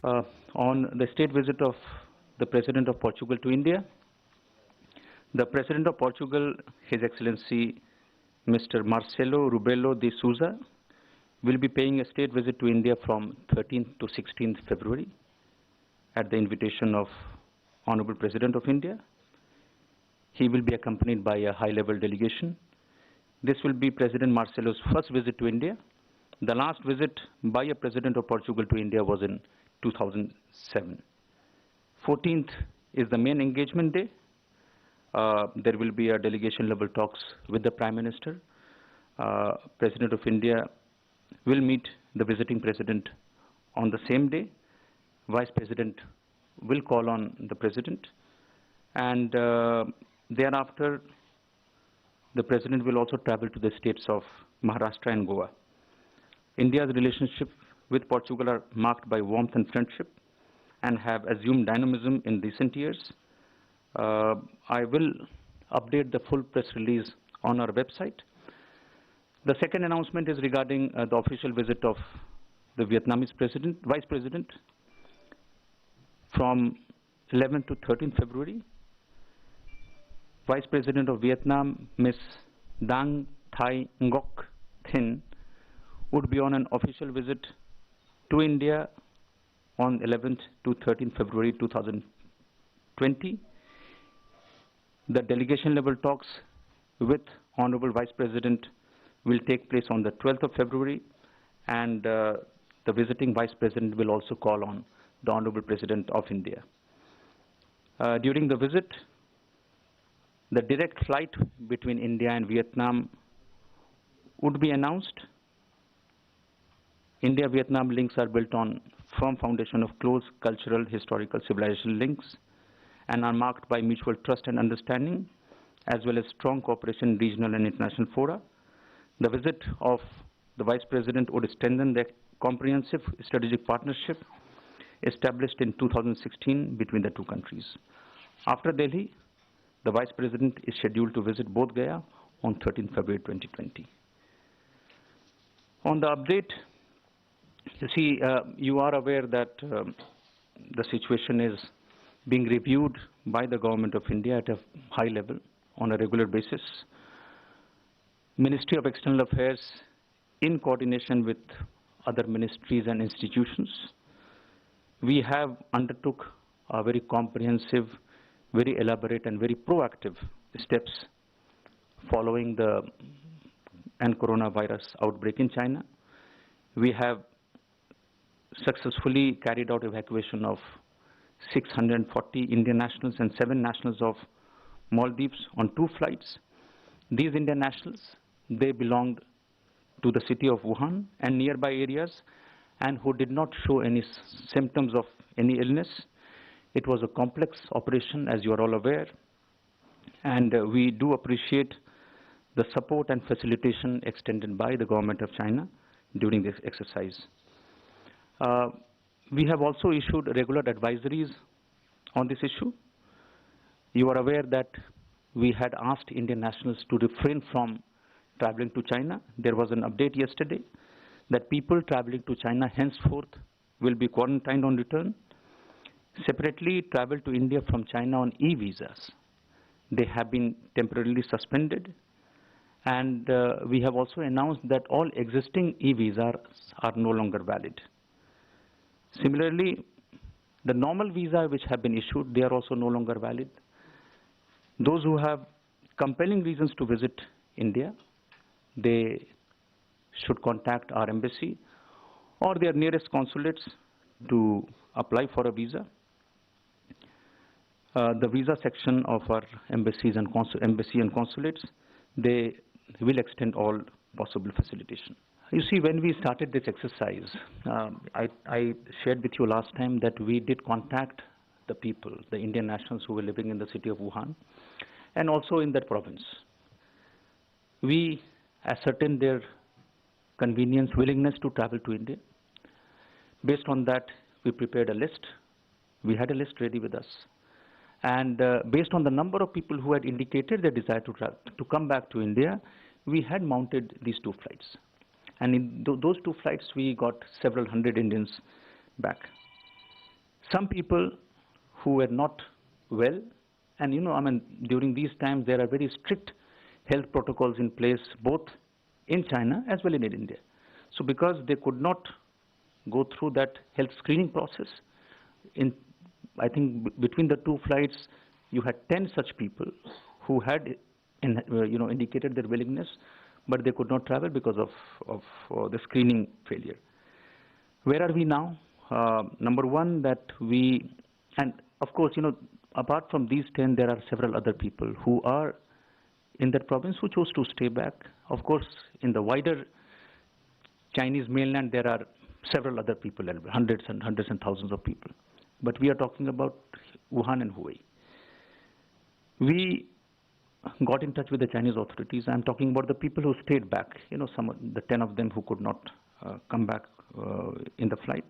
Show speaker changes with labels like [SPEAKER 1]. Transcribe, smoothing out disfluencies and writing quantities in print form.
[SPEAKER 1] uh, on the state visit of the President of Portugal to India. The President of Portugal, His Excellency Mr. Marcelo Rebelo de Sousa, will be paying a state visit to India from 13th to 16th February at the invitation of Honorable President of India. He will be accompanied by a high-level delegation. This will be President Marcelo's first visit to India. The last visit by a President of Portugal to India was in 2007. 14th is the main engagement day. There will be a delegation-level talks with the Prime Minister. President of India will meet the visiting President on the same day. Vice President will call on the President, and thereafter the President will also travel to the states of Maharashtra and Goa. India's relationship with Portugal are marked by warmth and friendship and have assumed dynamism in recent years. I will update the full press release on our website. The second announcement is regarding the official visit of the Vietnamese Vice President from 11th to 13th February. Vice President of Vietnam, Ms. Dang Thai Ngoc Thin, would be on an official visit to India on 11th to 13th February 2020. The delegation-level talks with Honorable Vice President will take place on the 12th of February, and the visiting Vice President will also call on the Honorable President of India. During the visit, the direct flight between India and Vietnam would be announced. India-Vietnam links are built on firm foundation of close cultural, historical, civilization links and are marked by mutual trust and understanding, as well as strong cooperation in regional and international fora. The visit of the Vice President would strengthen the comprehensive strategic partnership established in 2016 between the two countries. After Delhi, the Vice President is scheduled to visit Bodh Gaya on 13 February 2020. On the update, you see, you are aware that the situation is being reviewed by the Government of India at a high level on a regular basis. Ministry of External Affairs, in coordination with other ministries and institutions, we have undertook a very comprehensive, very elaborate and very proactive steps following the coronavirus outbreak in China. We have successfully carried out evacuation of 640 Indian nationals and 7 nationals of Maldives on 2 flights. These Indian nationals, they belonged to the city of Wuhan and nearby areas, and who did not show any symptoms of any illness. It was a complex operation, as you are all aware, and we do appreciate the support and facilitation extended by the Government of China during this exercise. We have also issued regular advisories on this issue. You are aware that we had asked Indian nationals to refrain from traveling to China. There was an update yesterday that people traveling to China henceforth will be quarantined on return. Separately, travel to India from China on e-visas, they have been temporarily suspended. And we have also announced that all existing e-visas are no longer valid. Similarly, the normal visa which have been issued, they are also no longer valid. Those who have compelling reasons to visit India, they should contact our embassy or their nearest consulates to apply for a visa. The visa section of our embassy and consulates, they will extend all possible facilitation. You see, when we started this exercise, I shared with you last time that we did contact the people, the Indian nationals who were living in the city of Wuhan and also in that province. We ascertained their convenience, willingness to travel to India. Based on that, we prepared a list. We had a list ready with us. And based on the number of people who had indicated their desire to come back to India, we had mounted these 2 flights. And in those 2 flights, we got several hundred Indians back. Some people who were not well, and during these times there are very strict health protocols in place both in China as well in India. So because they could not go through that health screening process, I think between the two flights you had 10 such people who had indicated their willingness, but they could not travel because of the screening failure. Where are we now? Number one, that and of course, apart from these 10, there are several other people who are in that province who chose to stay back. Of course, in the wider Chinese mainland, there are several other people, hundreds and thousands of people. But we are talking about Wuhan and Hubei. We got in touch with the Chinese authorities. I'm talking about the people who stayed back, the 10 of them who could not come back in the flight.